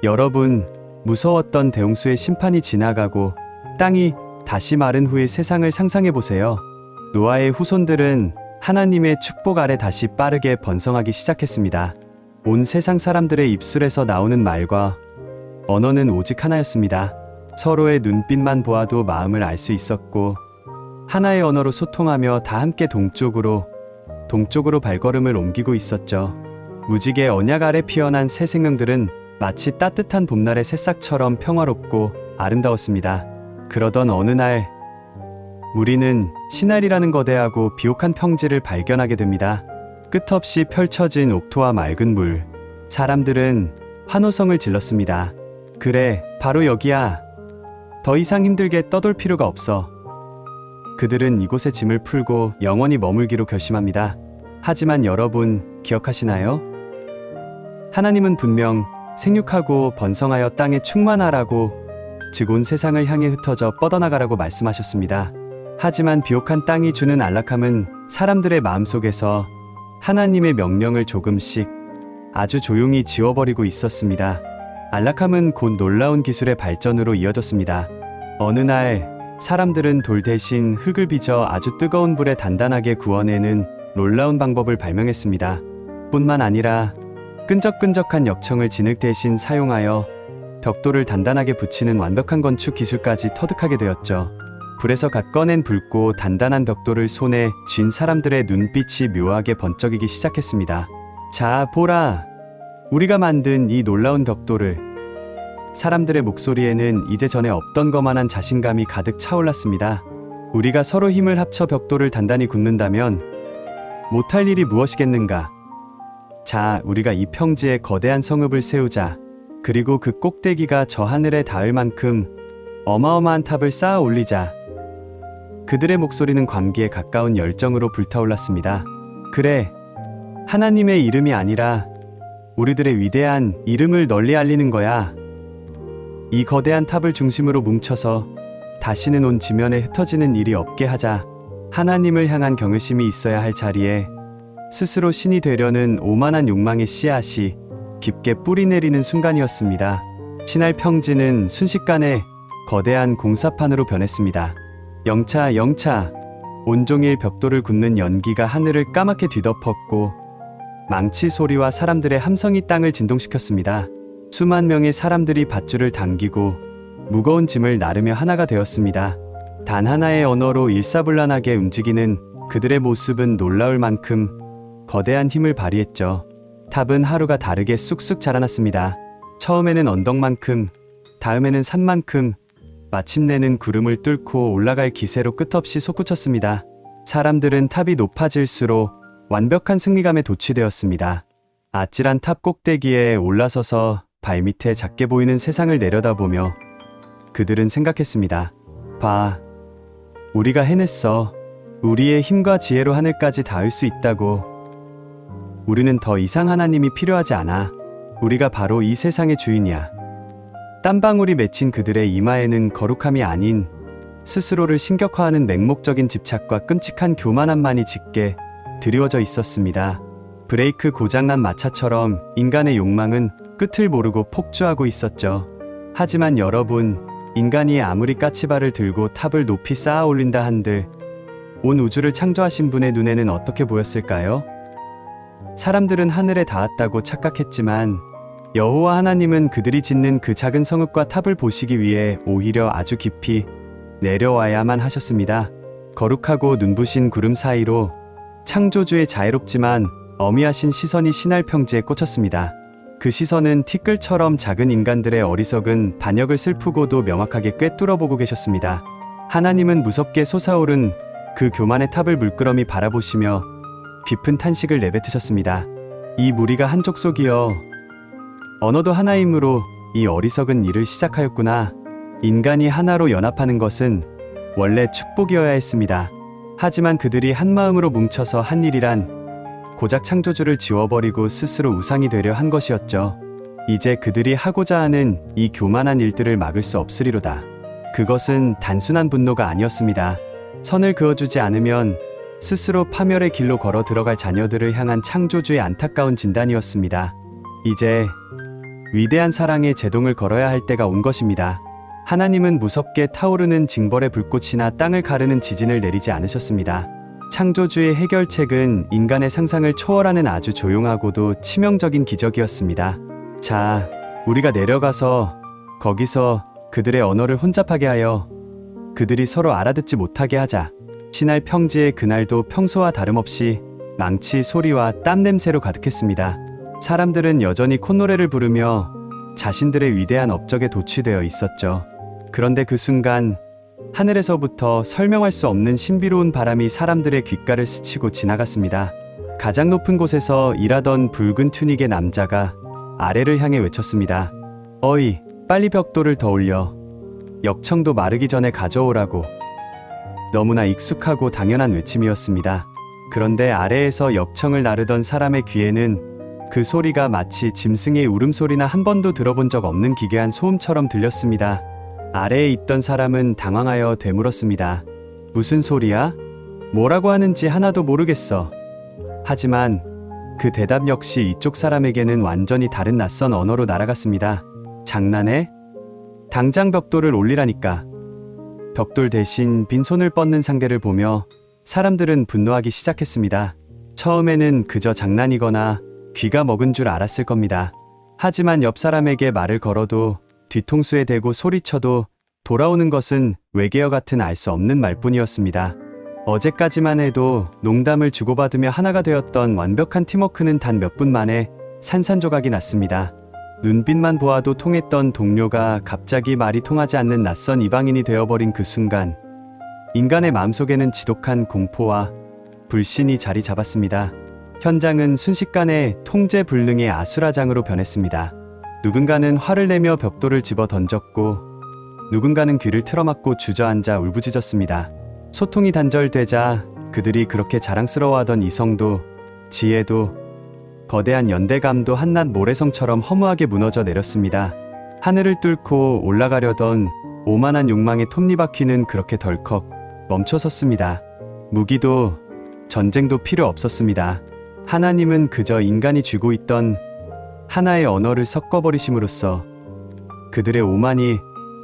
여러분, 무서웠던 대홍수의 심판이 지나가고 땅이 다시 마른 후의 세상을 상상해 보세요. 노아의 후손들은 하나님의 축복 아래 다시 빠르게 번성하기 시작했습니다. 온 세상 사람들의 입술에서 나오는 말과 언어는 오직 하나였습니다. 서로의 눈빛만 보아도 마음을 알 수 있었고 하나의 언어로 소통하며 다 함께 동쪽으로 발걸음을 옮기고 있었죠. 무지개 언약 아래 피어난 새 생명들은 마치 따뜻한 봄날의 새싹처럼 평화롭고 아름다웠습니다. 그러던 어느 날 우리는 시날이라는 거대하고 비옥한 평지를 발견하게 됩니다. 끝없이 펼쳐진 옥토와 맑은 물. 사람들은 환호성을 질렀습니다. 그래, 바로 여기야. 더 이상 힘들게 떠돌 필요가 없어. 그들은 이곳에 짐을 풀고 영원히 머물기로 결심합니다. 하지만 여러분, 기억하시나요? 하나님은 분명 생육하고 번성하여 땅에 충만하라고, 즉 온 세상을 향해 흩어져 뻗어나가라고 말씀하셨습니다. 하지만 비옥한 땅이 주는 안락함은 사람들의 마음속에서 하나님의 명령을 조금씩 아주 조용히 지워버리고 있었습니다. 안락함은 곧 놀라운 기술의 발전으로 이어졌습니다. 어느 날 사람들은 돌 대신 흙을 빚어 아주 뜨거운 불에 단단하게 구워내는 놀라운 방법을 발명했습니다. 뿐만 아니라 끈적끈적한 역청을 진흙 대신 사용하여 벽돌을 단단하게 붙이는 완벽한 건축 기술까지 터득하게 되었죠. 불에서 갓 꺼낸 붉고 단단한 벽돌을 손에 쥔 사람들의 눈빛이 묘하게 번쩍이기 시작했습니다. 자, 보라! 우리가 만든 이 놀라운 벽돌을. 사람들의 목소리에는 이제 전에 없던 것만한 자신감이 가득 차올랐습니다. 우리가 서로 힘을 합쳐 벽돌을 단단히 굽는다면 못할 일이 무엇이겠는가? 자, 우리가 이 평지에 거대한 성읍을 세우자. 그리고 그 꼭대기가 저 하늘에 닿을 만큼 어마어마한 탑을 쌓아 올리자. 그들의 목소리는 광기에 가까운 열정으로 불타올랐습니다. 그래, 하나님의 이름이 아니라 우리들의 위대한 이름을 널리 알리는 거야. 이 거대한 탑을 중심으로 뭉쳐서 다시는 온 지면에 흩어지는 일이 없게 하자. 하나님을 향한 경외심이 있어야 할 자리에 스스로 신이 되려는 오만한 욕망의 씨앗이 깊게 뿌리내리는 순간이었습니다. 신할 평지는 순식간에 거대한 공사판으로 변했습니다. 영차 온종일 벽돌을 굽는 연기가 하늘을 까맣게 뒤덮었고 망치 소리와 사람들의 함성이 땅을 진동시켰습니다. 수만 명의 사람들이 밧줄을 당기고 무거운 짐을 나르며 하나가 되었습니다. 단 하나의 언어로 일사불란하게 움직이는 그들의 모습은 놀라울 만큼 거대한 힘을 발휘했죠. 탑은 하루가 다르게 쑥쑥 자라났습니다. 처음에는 언덕만큼, 다음에는 산만큼, 마침내는 구름을 뚫고 올라갈 기세로 끝없이 솟구쳤습니다. 사람들은 탑이 높아질수록 완벽한 승리감에 도취되었습니다. 아찔한 탑 꼭대기에 올라서서 발밑에 작게 보이는 세상을 내려다보며 그들은 생각했습니다. 봐, 우리가 해냈어. 우리의 힘과 지혜로 하늘까지 닿을 수 있다고. 우리는 더 이상 하나님이 필요하지 않아. 우리가 바로 이 세상의 주인이야. 땀방울이 맺힌 그들의 이마에는 거룩함이 아닌 스스로를 신격화하는 맹목적인 집착과 끔찍한 교만함만이 짙게 드리워져 있었습니다. 브레이크 고장난 마차처럼 인간의 욕망은 끝을 모르고 폭주하고 있었죠. 하지만 여러분, 인간이 아무리 까치발을 들고 탑을 높이 쌓아 올린다 한들 온 우주를 창조하신 분의 눈에는 어떻게 보였을까요? 사람들은 하늘에 닿았다고 착각했지만 여호와 하나님은 그들이 짓는 그 작은 성읍과 탑을 보시기 위해 오히려 아주 깊이 내려와야만 하셨습니다. 거룩하고 눈부신 구름 사이로 창조주의 자애롭지만 어미하신 시선이 신할 평지에 꽂혔습니다. 그 시선은 티끌처럼 작은 인간들의 어리석은 반역을 슬프고도 명확하게 꿰뚫어보고 계셨습니다. 하나님은 무섭게 솟아오른 그 교만의 탑을 물끄러미 바라보시며 깊은 탄식을 내뱉으셨습니다. 이 무리가 한 족속이여, 언어도 하나이므로 이 어리석은 일을 시작하였구나. 인간이 하나로 연합하는 것은 원래 축복이어야 했습니다. 하지만 그들이 한마음으로 뭉쳐서 한 일이란 고작 창조주를 지워버리고 스스로 우상이 되려 한 것이었죠. 이제 그들이 하고자 하는 이 교만한 일들을 막을 수 없으리로다. 그것은 단순한 분노가 아니었습니다. 선을 그어주지 않으면 스스로 파멸의 길로 걸어 들어갈 자녀들을 향한 창조주의 안타까운 진단이었습니다. 이제 위대한 사랑의 제동을 걸어야 할 때가 온 것입니다. 하나님은 무섭게 타오르는 징벌의 불꽃이나 땅을 가르는 지진을 내리지 않으셨습니다. 창조주의 해결책은 인간의 상상을 초월하는 아주 조용하고도 치명적인 기적이었습니다. 자, 우리가 내려가서 거기서 그들의 언어를 혼잡하게 하여 그들이 서로 알아듣지 못하게 하자. 신할 평지의 그날도 평소와 다름없이 망치 소리와 땀 냄새로 가득했습니다. 사람들은 여전히 콧노래를 부르며 자신들의 위대한 업적에 도취되어 있었죠. 그런데 그 순간 하늘에서부터 설명할 수 없는 신비로운 바람이 사람들의 귓가를 스치고 지나갔습니다. 가장 높은 곳에서 일하던 붉은 튜닉의 남자가 아래를 향해 외쳤습니다. 어이, 빨리 벽돌을 더 올려. 역청도 마르기 전에 가져오라고. 너무나 익숙하고 당연한 외침이었습니다. 그런데 아래에서 역청을 나르던 사람의 귀에는 그 소리가 마치 짐승의 울음소리나 한 번도 들어본 적 없는 기괴한 소음처럼 들렸습니다. 아래에 있던 사람은 당황하여 되물었습니다. 무슨 소리야? 뭐라고 하는지 하나도 모르겠어. 하지만 그 대답 역시 이쪽 사람에게는 완전히 다른 낯선 언어로 날아갔습니다. 장난해? 당장 벽돌을 올리라니까. 벽돌 대신 빈손을 뻗는 상대를 보며 사람들은 분노하기 시작했습니다. 처음에는 그저 장난이거나 귀가 먹은 줄 알았을 겁니다. 하지만 옆 사람에게 말을 걸어도 뒤통수에 대고 소리쳐도 돌아오는 것은 외계어 같은 알 수 없는 말뿐이었습니다. 어제까지만 해도 농담을 주고받으며 하나가 되었던 완벽한 팀워크는 단 몇 분 만에 산산조각이 났습니다. 눈빛만 보아도 통했던 동료가 갑자기 말이 통하지 않는 낯선 이방인이 되어버린 그 순간, 인간의 마음속에는 지독한 공포와 불신이 자리 잡았습니다. 현장은 순식간에 통제불능의 아수라장으로 변했습니다. 누군가는 화를 내며 벽돌을 집어 던졌고 누군가는 귀를 틀어막고 주저앉아 울부짖었습니다. 소통이 단절되자 그들이 그렇게 자랑스러워하던 이성도, 지혜도, 거대한 연대감도 한낱 모래성처럼 허무하게 무너져 내렸습니다. 하늘을 뚫고 올라가려던 오만한 욕망의 톱니바퀴는 그렇게 덜컥 멈춰섰습니다. 무기도 전쟁도 필요 없었습니다. 하나님은 그저 인간이 쥐고 있던 하나의 언어를 섞어버리심으로써 그들의 오만이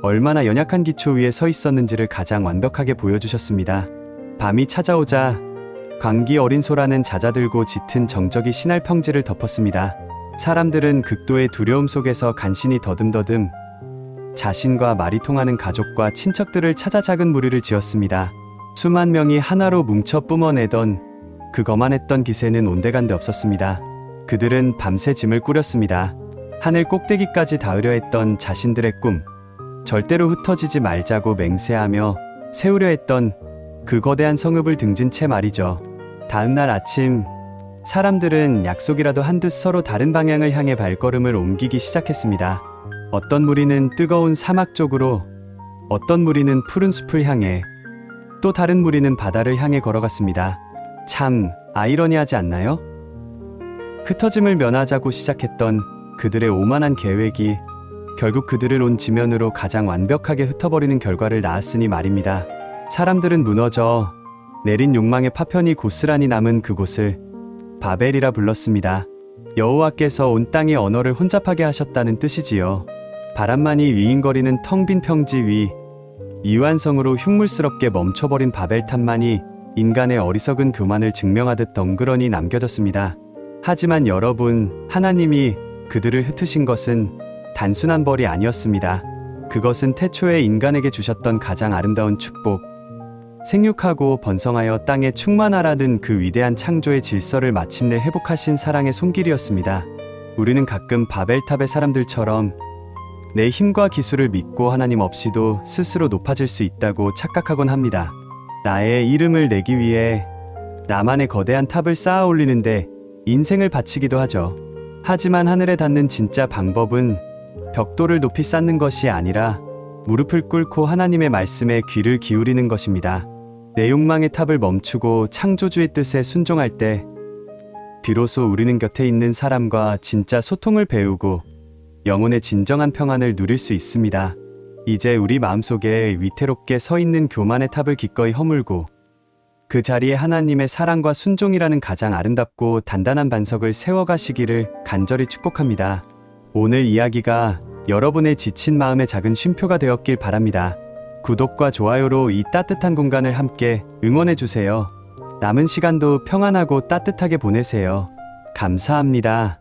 얼마나 연약한 기초 위에 서 있었는지를 가장 완벽하게 보여주셨습니다. 밤이 찾아오자 광기 어린 소라는 잦아들고 짙은 정적이 신할 평지를 덮었습니다. 사람들은 극도의 두려움 속에서 간신히 더듬더듬 자신과 말이 통하는 가족과 친척들을 찾아 작은 무리를 지었습니다. 수만 명이 하나로 뭉쳐 뿜어내던 그 거만했던 기세는 온데간데 없었습니다. 그들은 밤새 짐을 꾸렸습니다. 하늘 꼭대기까지 닿으려 했던 자신들의 꿈, 절대로 흩어지지 말자고 맹세하며 세우려 했던 그 거대한 성읍을 등진 채 말이죠. 다음날 아침, 사람들은 약속이라도 한 듯 서로 다른 방향을 향해 발걸음을 옮기기 시작했습니다. 어떤 무리는 뜨거운 사막 쪽으로, 어떤 무리는 푸른 숲을 향해, 또 다른 무리는 바다를 향해 걸어갔습니다. 참 아이러니하지 않나요? 흩어짐을 면하자고 시작했던 그들의 오만한 계획이 결국 그들을 온 지면으로 가장 완벽하게 흩어버리는 결과를 낳았으니 말입니다. 사람들은 무너져 내린 욕망의 파편이 고스란히 남은 그곳을 바벨이라 불렀습니다. 여호와께서 온 땅의 언어를 혼잡하게 하셨다는 뜻이지요. 바람만이 윙윙거리는 텅 빈 평지 위, 이완성으로 흉물스럽게 멈춰버린 바벨탑만이 인간의 어리석은 교만을 증명하듯 덩그러니 남겨졌습니다. 하지만 여러분, 하나님이 그들을 흩으신 것은 단순한 벌이 아니었습니다. 그것은 태초에 인간에게 주셨던 가장 아름다운 축복, 생육하고 번성하여 땅에 충만하라는 그 위대한 창조의 질서를 마침내 회복하신 사랑의 손길이었습니다. 우리는 가끔 바벨탑의 사람들처럼 내 힘과 기술을 믿고 하나님 없이도 스스로 높아질 수 있다고 착각하곤 합니다. 나의 이름을 내기 위해 나만의 거대한 탑을 쌓아 올리는데 인생을 바치기도 하죠. 하지만 하늘에 닿는 진짜 방법은 벽돌을 높이 쌓는 것이 아니라 무릎을 꿇고 하나님의 말씀에 귀를 기울이는 것입니다. 내 욕망의 탑을 멈추고 창조주의 뜻에 순종할 때 비로소 우리는 곁에 있는 사람과 진짜 소통을 배우고 영혼의 진정한 평안을 누릴 수 있습니다. 이제 우리 마음속에 위태롭게 서 있는 교만의 탑을 기꺼이 허물고 그 자리에 하나님의 사랑과 순종이라는 가장 아름답고 단단한 반석을 세워가시기를 간절히 축복합니다. 오늘 이야기가 여러분의 지친 마음의 작은 쉼표가 되었길 바랍니다. 구독과 좋아요로 이 따뜻한 공간을 함께 응원해주세요. 남은 시간도 평안하고 따뜻하게 보내세요. 감사합니다.